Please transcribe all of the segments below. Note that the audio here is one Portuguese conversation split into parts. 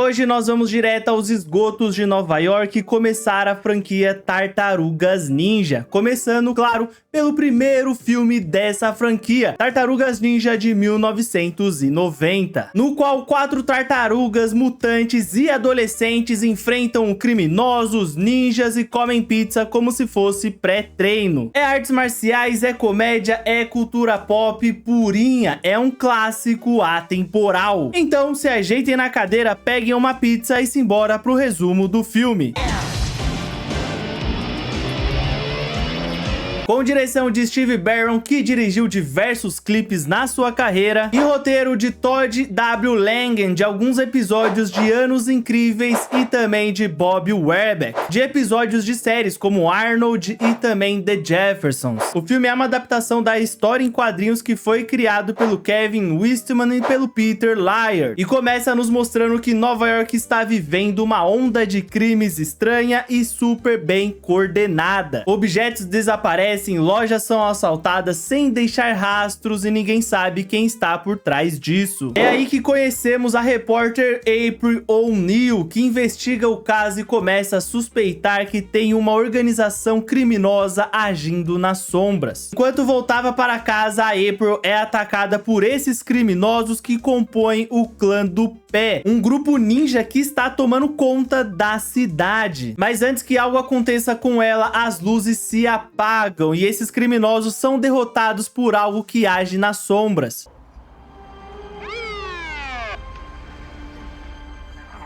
Hoje nós vamos direto aos esgotos de Nova York e começar a franquia Tartarugas Ninja. Começando, claro, pelo primeiro filme dessa franquia, Tartarugas Ninja de 1990, no qual 4 tartarugas mutantes e adolescentes enfrentam criminosos, ninjas e comem pizza como se fosse pré-treino. É artes marciais, é comédia, é cultura pop purinha, é um clássico atemporal. Então se ajeitem na cadeira, peguem uma pizza e simbora pro resumo do filme. Com direção de Steve Barron, que dirigiu diversos clipes na sua carreira, e roteiro de Todd W. Langen, de alguns episódios de Anos Incríveis e também de Bob Werbeck, de episódios de séries como Arnold e também The Jeffersons. O filme é uma adaptação da história em quadrinhos que foi criado pelo Kevin Weistman e pelo Peter Laird, e começa nos mostrando que Nova York está vivendo uma onda de crimes estranha e super bem coordenada. Objetos desaparecem, lojas são assaltadas sem deixar rastros e ninguém sabe quem está por trás disso. É aí que conhecemos a repórter April O'Neil, que investiga o caso e começa a suspeitar que tem uma organização criminosa agindo nas sombras. Enquanto voltava para casa, a April é atacada por esses criminosos que compõem o clã do Pé, um grupo ninja que está tomando conta da cidade. Mas antes que algo aconteça com ela, as luzes se apagam e esses criminosos são derrotados por algo que age nas sombras.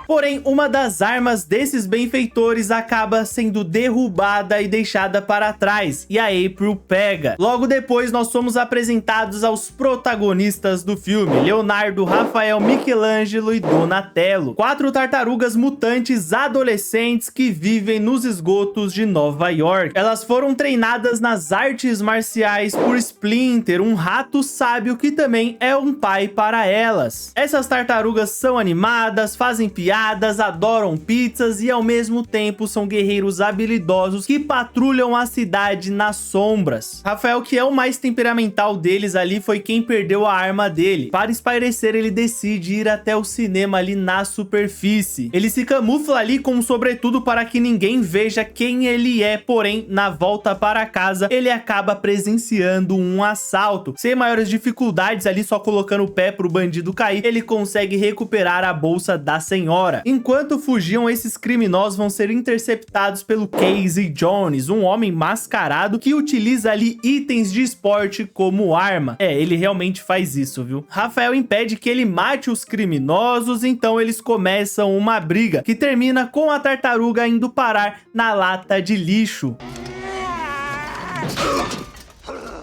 Porém, uma das armas desses benfeitores acaba sendo derrubada e deixada para trás, e a April pega. Logo depois, nós somos apresentados aos protagonistas do filme, Leonardo, Rafael, Michelangelo e Donatello. 4 tartarugas mutantes adolescentes que vivem nos esgotos de Nova York. Elas foram treinadas nas artes marciais por Splinter, um rato sábio que também é um pai para elas. Essas tartarugas são animadas, fazem piadas, adoram pizzas e ao mesmo tempo são guerreiros habilidosos que patrulham a cidade nas sombras. Rafael, que é o mais temperamental deles ali, foi quem perdeu a arma dele. Para espairecer, ele decide ir até o cinema ali na superfície. Ele se camufla ali com um sobretudo para que ninguém veja quem ele é, porém, na volta para casa, ele acaba presenciando um assalto. Sem maiores dificuldades ali, só colocando o pé pro bandido cair, ele consegue recuperar a bolsa da senhora. Enquanto fugiam, esses criminosos vão ser interceptados pelo Casey Jones, um homem mascarado que utiliza ali itens de esporte como arma. Ele realmente faz isso, viu? Rafael impede que ele mate os criminosos, então eles começam uma briga que termina com a tartaruga indo parar na lata de lixo.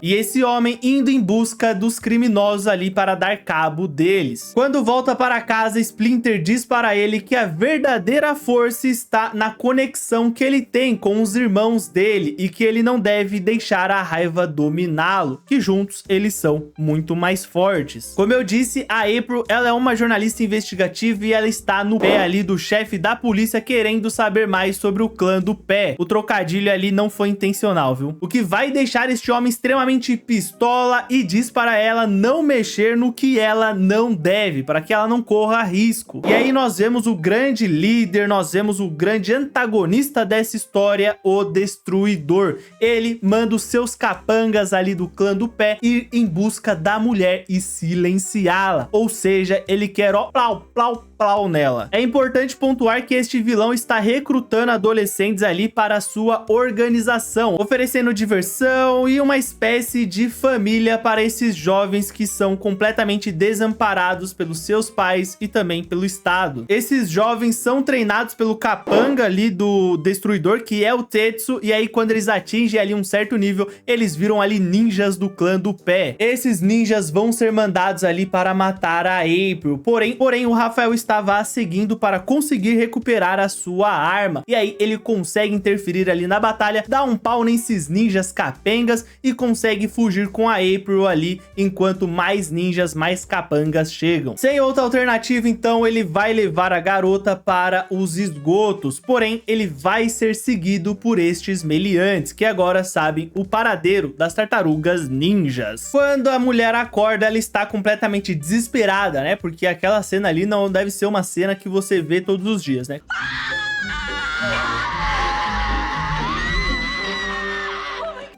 E esse homem indo em busca dos criminosos ali para dar cabo deles. Quando volta para casa, Splinter diz para ele que a verdadeira força está na conexão que ele tem com os irmãos dele e que ele não deve deixar a raiva dominá-lo, que juntos eles são muito mais fortes. Como eu disse, a April, ela é uma jornalista investigativa e ela está no pé ali do chefe da polícia querendo saber mais sobre o clã do Pé. O trocadilho ali não foi intencional, viu? O que vai deixar este homem extremamente pistola e diz para ela não mexer no que ela não deve, para que ela não corra risco. E aí nós vemos o grande líder, nós vemos o grande antagonista dessa história, o Destruidor. Ele manda os seus capangas ali do clã do Pé ir em busca da mulher e silenciá-la. Ou seja, ele quer ó, plau, plau, plau nela. É importante pontuar que este vilão está recrutando adolescentes ali para a sua organização, oferecendo diversão e uma espécie de família para esses jovens que são completamente desamparados pelos seus pais e também pelo Estado. Esses jovens são treinados pelo capanga ali do Destruidor, que é o Tetsu, e aí quando eles atingem ali um certo nível, eles viram ali ninjas do clã do Pé. Esses ninjas vão ser mandados ali para matar a April, porém o Rafael estava a seguindo para conseguir recuperar a sua arma, e aí ele consegue interferir ali na batalha, dá um pau nesses ninjas capengas e consegue consegue fugir com a April ali, enquanto mais ninjas, mais capangas chegam. Sem outra alternativa, então, ele vai levar a garota para os esgotos, porém, ele vai ser seguido por estes meliantes, que agora sabem o paradeiro das tartarugas ninjas. Quando a mulher acorda, ela está completamente desesperada, né? Porque aquela cena ali não deve ser uma cena que você vê todos os dias, né?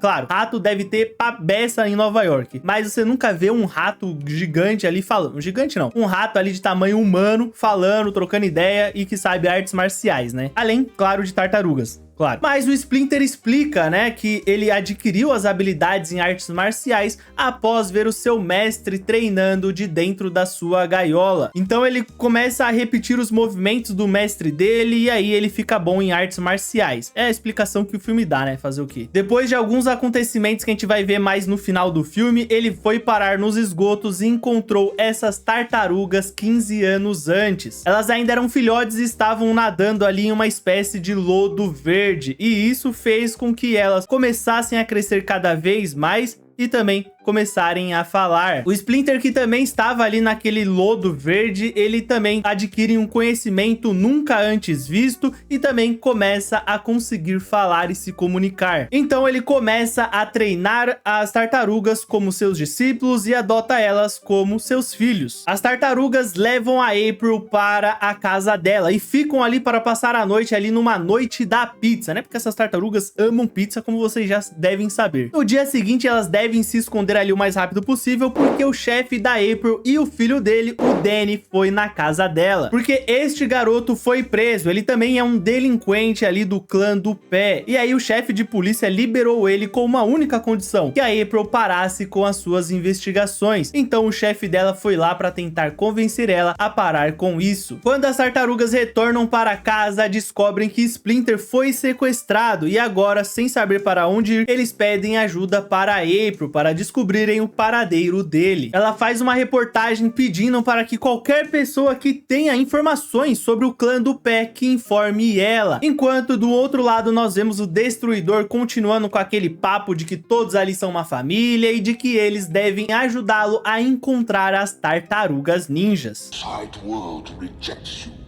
Claro, rato deve ter beça em Nova York, mas você nunca vê um rato gigante ali falando. Gigante não, um rato ali de tamanho humano falando, trocando ideia e que sabe artes marciais, né? Além, claro, de tartarugas. Claro. Mas o Splinter explica, né, que ele adquiriu as habilidades em artes marciais após ver o seu mestre treinando de dentro da sua gaiola. Então ele começa a repetir os movimentos do mestre dele e aí ele fica bom em artes marciais. É a explicação que o filme dá, né? Fazer o quê? Depois de alguns acontecimentos que a gente vai ver mais no final do filme, ele foi parar nos esgotos e encontrou essas tartarugas 15 anos antes. Elas ainda eram filhotes e estavam nadando ali em uma espécie de lodo verde. E isso fez com que elas começassem a crescer cada vez mais e também começarem a falar. O Splinter, que também estava ali naquele lodo verde, ele também adquire um conhecimento nunca antes visto e também começa a conseguir falar e se comunicar. Então ele começa a treinar as tartarugas como seus discípulos e adota elas como seus filhos. As tartarugas levam a April para a casa dela e ficam ali para passar a noite ali numa noite da pizza, né? Porque essas tartarugas amam pizza, como vocês já devem saber. No dia seguinte, elas devem se esconder ali o mais rápido possível, porque o chefe da April e o filho dele, o Danny, foi na casa dela. Porque este garoto foi preso, ele também é um delinquente ali do clã do pé. E aí o chefe de polícia liberou ele com uma única condição, que a April parasse com as suas investigações. Então o chefe dela foi lá para tentar convencer ela a parar com isso. Quando as tartarugas retornam para casa, descobrem que Splinter foi sequestrado e agora, sem saber para onde ir, eles pedem ajuda para a April, para descobrirem o paradeiro dele. Ela faz uma reportagem pedindo para que qualquer pessoa que tenha informações sobre o clã do pé que informe ela. Enquanto do outro lado nós vemos o Destruidor continuando com aquele papo de que todos ali são uma família e de que eles devem ajudá-lo a encontrar as tartarugas ninjas. World rejects you.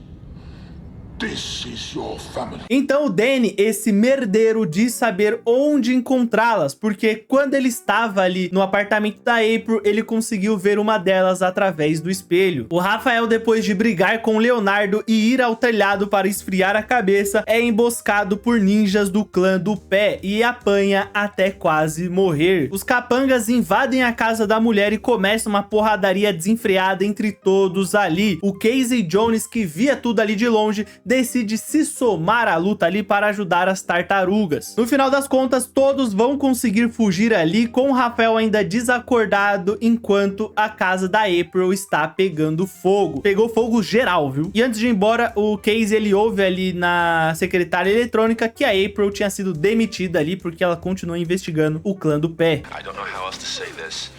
This is your family. Então o Danny, esse merdeiro, diz saber onde encontrá-las, porque quando ele estava ali no apartamento da April, ele conseguiu ver uma delas através do espelho. O Rafael, depois de brigar com o Leonardo e ir ao telhado para esfriar a cabeça, é emboscado por ninjas do clã do pé e apanha até quase morrer. Os capangas invadem a casa da mulher e começa uma porradaria desenfreada entre todos ali. O Casey Jones, que via tudo ali de longe, decide se somar à luta ali para ajudar as tartarugas. No final das contas, todos vão conseguir fugir ali, com o Rafael ainda desacordado, enquanto a casa da April está pegando fogo. Pegou fogo geral, viu? E antes de ir embora, o Casey, ele ouve ali na secretária eletrônica que a April tinha sido demitida ali porque ela continua investigando o clã do pé. I don't know how else to say this.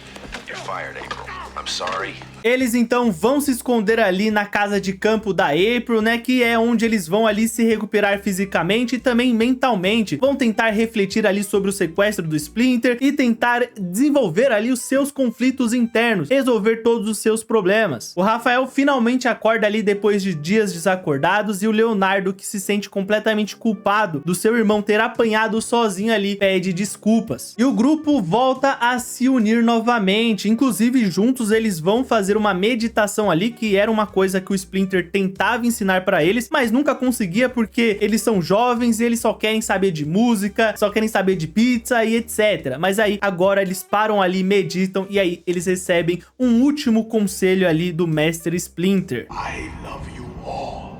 You're fired, April. I'm sorry. Eles então vão se esconder ali na casa de campo da April, né, que é onde eles vão ali se recuperar fisicamente e também mentalmente. Vão tentar refletir ali sobre o sequestro do Splinter e tentar desenvolver ali os seus conflitos internos, resolver todos os seus problemas. O Rafael finalmente acorda ali depois de dias desacordados e o Leonardo, que se sente completamente culpado do seu irmão ter apanhado sozinho ali, pede desculpas. E o grupo volta a se unir novamente, inclusive juntos eles vão fazer uma meditação ali, que era uma coisa que o Splinter tentava ensinar pra eles, mas nunca conseguia porque eles são jovens e eles só querem saber de música, só querem saber de pizza e etc. Mas aí agora eles param ali, meditam e aí eles recebem um último conselho ali do mestre Splinter. I love you all,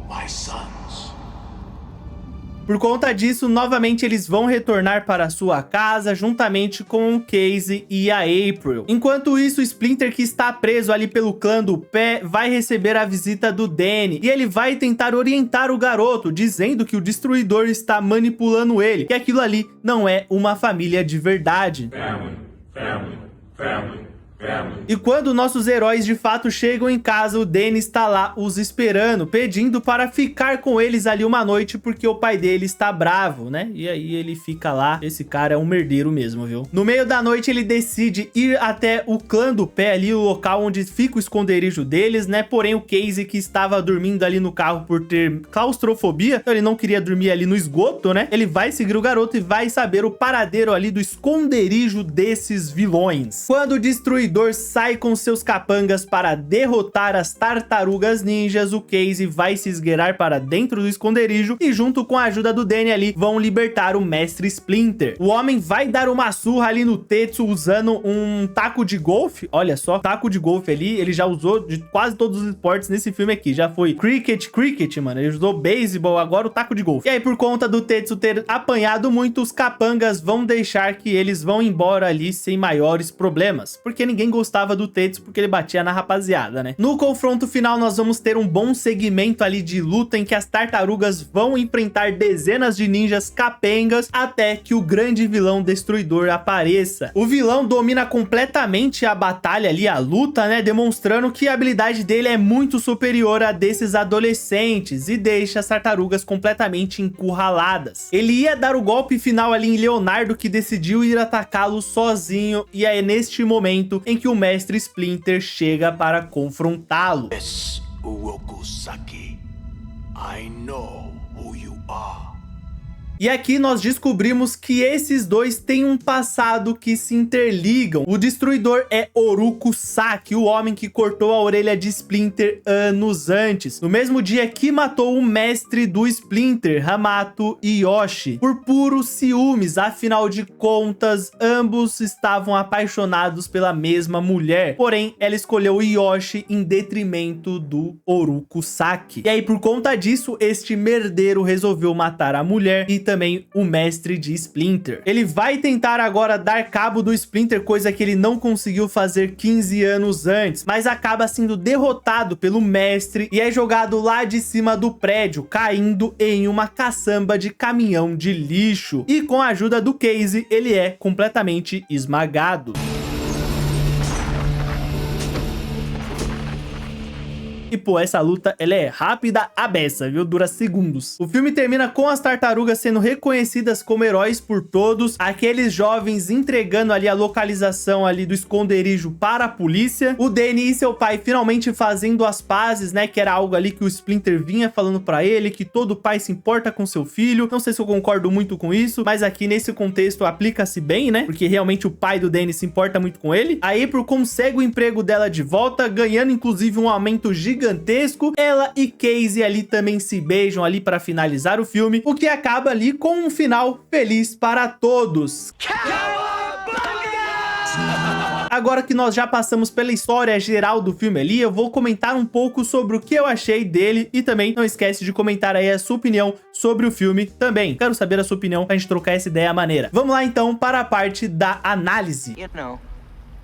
my sons. Por conta disso, novamente eles vão retornar para sua casa juntamente com o Casey e a April. Enquanto isso, o Splinter, que está preso ali pelo clã do pé, vai receber a visita do Danny e ele vai tentar orientar o garoto, dizendo que o Destruidor está manipulando ele, que aquilo ali não é uma família de verdade. Family, family, family, E quando nossos heróis de fato chegam em casa, o Danny está lá os esperando, pedindo para ficar com eles ali uma noite, porque o pai dele está bravo, né? E aí ele fica lá. Esse cara é um merdeiro mesmo, viu? No meio da noite ele decide ir até o clã do pé ali, o local onde fica o esconderijo deles, né? Porém o Casey, que estava dormindo ali no carro por ter claustrofobia, então ele não queria dormir ali no esgoto, né? Ele vai seguir o garoto e vai saber o paradeiro ali do esconderijo desses vilões. Quando o Destruidor sai com seus capangas para derrotar as tartarugas ninjas, o Casey vai se esgueirar para dentro do esconderijo e junto com a ajuda do Danny ali, vão libertar o Mestre Splinter. O homem vai dar uma surra ali no Tetsu usando um taco de golfe. Olha só, taco de golfe ali, ele já usou de quase todos os esportes nesse filme aqui. Já foi cricket, mano. Ele usou beisebol, agora o taco de golfe. E aí, por conta do Tetsu ter apanhado muito, os capangas vão deixar que eles vão embora ali sem maiores problemas. Porque ninguém gostava do Tetsu, porque ele batia na rapaziada, né? No confronto final, nós vamos ter um bom segmento ali de luta em que as tartarugas vão enfrentar dezenas de ninjas capengas até que o grande vilão Destruidor apareça. O vilão domina completamente a batalha ali, a luta, né? Demonstrando que a habilidade dele é muito superior a desses adolescentes e deixa as tartarugas completamente encurraladas. Ele ia dar o golpe final ali em Leonardo, que decidiu ir atacá-lo sozinho, e é neste momento em que o Mestre Splinter chega para confrontá-lo. Yes, Uroku Saki. I know who you are. E aqui nós descobrimos que esses dois têm um passado que se interligam. O Destruidor é Uroku Saki, o homem que cortou a orelha de Splinter anos antes, no mesmo dia que matou o mestre do Splinter, Hamato Yoshi, por puros ciúmes. Afinal de contas, ambos estavam apaixonados pela mesma mulher, porém ela escolheu Yoshi em detrimento do Uroku Saki. E aí, por conta disso, este merdeiro resolveu matar a mulher e também o mestre de Splinter. Ele vai tentar agora dar cabo do Splinter, coisa que ele não conseguiu fazer 15 anos antes, mas acaba sendo derrotado pelo mestre e é jogado lá de cima do prédio, caindo em uma caçamba de caminhão de lixo. E com a ajuda do Casey, ele é completamente esmagado. E pô, essa luta, ela é rápida a beça, viu? Dura segundos. O filme termina com as tartarugas sendo reconhecidas como heróis por todos, aqueles jovens entregando ali a localização ali do esconderijo para a polícia, o Danny e seu pai finalmente fazendo as pazes, né? Que era algo ali que o Splinter vinha falando pra ele, que todo pai se importa com seu filho. Não sei se eu concordo muito com isso, mas aqui nesse contexto aplica-se bem, né? Porque realmente o pai do Danny se importa muito com ele. A April consegue o emprego dela de volta, ganhando inclusive um aumento gigantesco. Ela e Casey ali também se beijam ali para finalizar o filme, o que acaba ali com um final feliz para todos. Agora que nós já passamos pela história geral do filme ali, eu vou comentar um pouco sobre o que eu achei dele e também não esquece de comentar aí a sua opinião sobre o filme também. Quero saber a sua opinião pra gente trocar essa ideia maneira. Vamos lá então para a parte da análise. You know,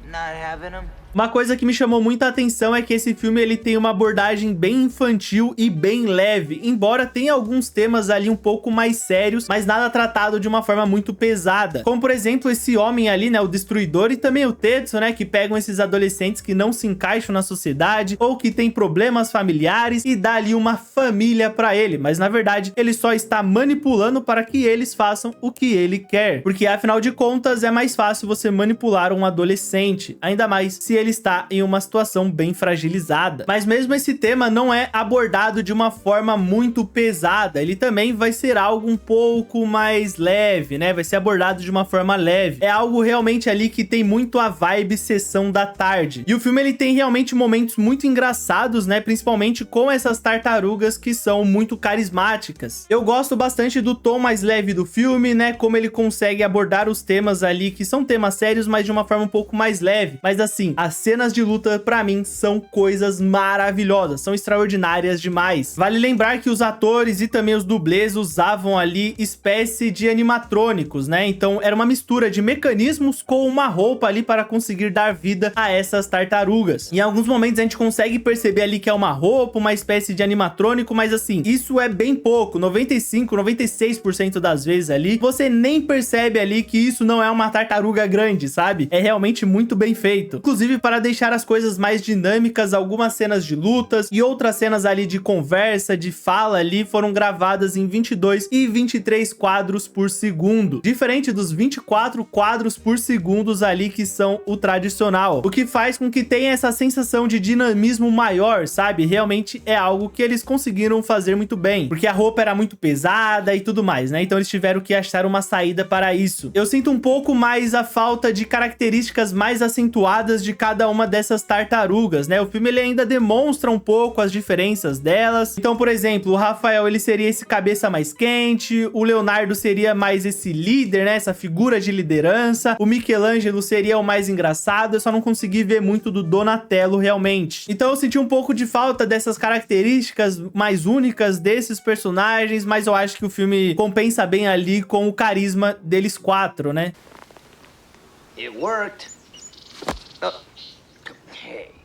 not having them. Uma coisa que me chamou muita atenção é que esse filme ele tem uma abordagem bem infantil e bem leve, embora tenha alguns temas ali um pouco mais sérios, mas nada tratado de uma forma muito pesada. Como por exemplo esse homem ali, né, o Destruidor, e também o Tetsu, né, que pegam esses adolescentes que não se encaixam na sociedade ou que tem problemas familiares e dá ali uma família pra ele, mas na verdade ele só está manipulando para que eles façam o que ele quer, porque afinal de contas é mais fácil você manipular um adolescente, ainda mais se ele está em uma situação bem fragilizada. Mas mesmo esse tema não é abordado de uma forma muito pesada, ele também vai ser algo um pouco mais leve, né? Vai ser abordado de uma forma leve. É algo realmente ali que tem muito a vibe sessão da tarde. E o filme ele tem realmente momentos muito engraçados, né? Principalmente com essas tartarugas que são muito carismáticas. Eu gosto bastante do tom mais leve do filme, né? Como ele consegue abordar os temas ali que são temas sérios, mas de uma forma um pouco mais leve. Mas assim, as cenas de luta, pra mim, são coisas maravilhosas, são extraordinárias demais. Vale lembrar que os atores e também os dublês usavam ali espécie de animatrônicos, né? Então era uma mistura de mecanismos com uma roupa ali para conseguir dar vida a essas tartarugas. Em alguns momentos a gente consegue perceber ali que é uma roupa, uma espécie de animatrônico, mas assim, isso é bem pouco, 95, 96% das vezes ali, você nem percebe ali que isso não é uma tartaruga grande, sabe? É realmente muito bem feito. Inclusive, para deixar as coisas mais dinâmicas, algumas cenas de lutas e outras cenas ali de conversa, de fala ali, foram gravadas em 22 e 23 quadros por segundo, diferente dos 24 quadros por segundo ali que são o tradicional, o que faz com que tenha essa sensação de dinamismo maior, sabe? Realmente é algo que eles conseguiram fazer muito bem, porque a roupa era muito pesada e tudo mais, né? Então eles tiveram que achar uma saída para isso. Eu sinto um pouco mais a falta de características mais acentuadas de cada uma dessas tartarugas, né? O filme ele ainda demonstra um pouco as diferenças delas. Então, por exemplo, o Rafael ele seria esse cabeça mais quente, o Leonardo seria mais esse líder, né? Essa figura de liderança, o Michelangelo seria o mais engraçado, eu só não consegui ver muito do Donatello realmente. Então eu senti um pouco de falta dessas características mais únicas desses personagens, mas eu acho que o filme compensa bem ali com o carisma deles quatro, né? It worked.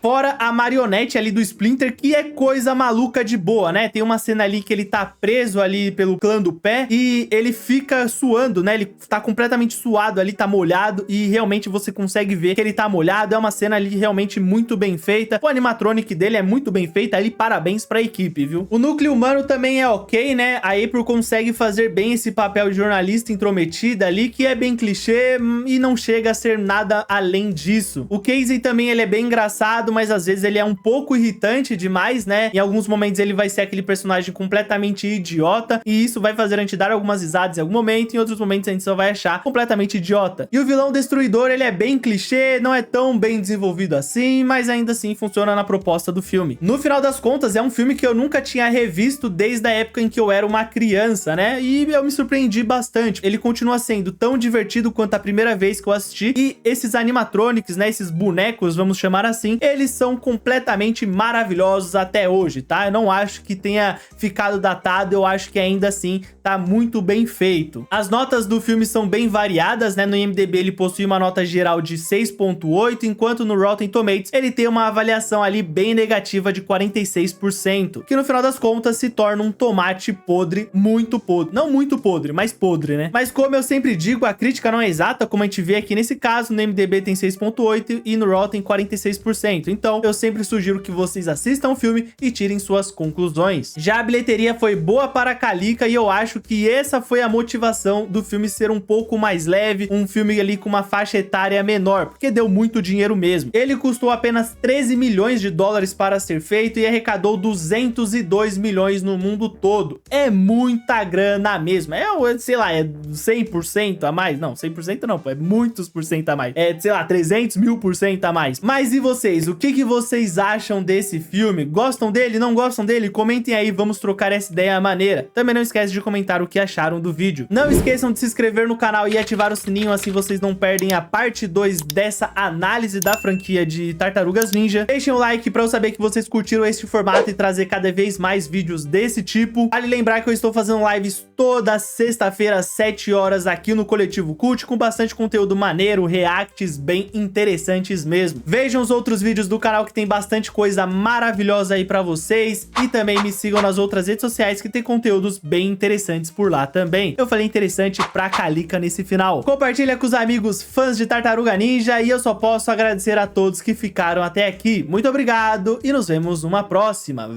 Fora a marionete ali do Splinter, que é coisa maluca de boa, né? Tem uma cena ali que ele tá preso ali pelo clã do pé e ele fica suando, né? Ele tá completamente suado ali, tá molhado e realmente você consegue ver que ele tá molhado. É uma cena ali realmente muito bem feita. O animatronic dele é muito bem feito ali, parabéns pra equipe, viu? O núcleo humano também é ok, né? A April consegue fazer bem esse papel de jornalista intrometida ali, que é bem clichê e não chega a ser nada além disso. O Casey também, ele é bem engraçado, mas às vezes ele é um pouco irritante demais, né? Em alguns momentos ele vai ser aquele personagem completamente idiota e isso vai fazer a gente dar algumas risadas em algum momento, em outros momentos a gente só vai achar completamente idiota. E o vilão destruidor, ele é bem clichê, não é tão bem desenvolvido assim, mas ainda assim funciona na proposta do filme. No final das contas, é um filme que eu nunca tinha revisto desde a época em que eu era uma criança, né? E eu me surpreendi bastante. Ele continua sendo tão divertido quanto a primeira vez que eu assisti e esses animatronics, né? Esses bonecos, vamos chamar assim, eles são completamente maravilhosos até hoje, tá? Eu não acho que tenha ficado datado, eu acho que ainda assim tá muito bem feito. As notas do filme são bem variadas, né? No IMDb ele possui uma nota geral de 6.8, enquanto no Rotten Tomatoes ele tem uma avaliação ali bem negativa de 46%, que no final das contas se torna um tomate podre, muito podre. Não muito podre, mas podre, né? Mas como eu sempre digo, a crítica não é exata, como a gente vê aqui nesse caso, no IMDb tem 6.8 e no Rotten 46%. Então eu sempre sugiro que vocês assistam o filme e tirem suas conclusões. Já a bilheteria foi boa para a Calica e eu acho que essa foi a motivação do filme ser um pouco mais leve, um filme ali com uma faixa etária menor, porque deu muito dinheiro mesmo. Ele custou apenas 13 milhões de dólares para ser feito e arrecadou 202 milhões no mundo todo. É muita grana mesmo. Sei lá, é 100% a mais? Não, 100% não, pô, é muitos por cento a mais. É, sei lá, 300 mil% a mais. Mas e vocês? O que vocês acham desse filme? Gostam dele? Não gostam dele? Comentem aí, vamos trocar essa ideia maneira. Também não esquece de comentar o que acharam do vídeo. Não esqueçam de se inscrever no canal e ativar o sininho, assim vocês não perdem a parte 2 dessa análise da franquia de Tartarugas Ninja. Deixem o like pra eu saber que vocês curtiram este formato e trazer cada vez mais vídeos desse tipo. Vale lembrar que eu estou fazendo lives toda sexta-feira às 7 horas aqui no Coletivo Cult, com bastante conteúdo maneiro, reacts bem interessantes mesmo. Vejam os outros vídeos do canal que tem bastante coisa maravilhosa aí pra vocês e também me sigam nas outras redes sociais que tem conteúdos bem interessantes por lá também. Eu falei interessante pra Calica nesse final. Compartilha com os amigos fãs de Tartaruga Ninja e eu só posso agradecer a todos que ficaram até aqui. Muito obrigado e nos vemos numa próxima.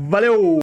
Valeu!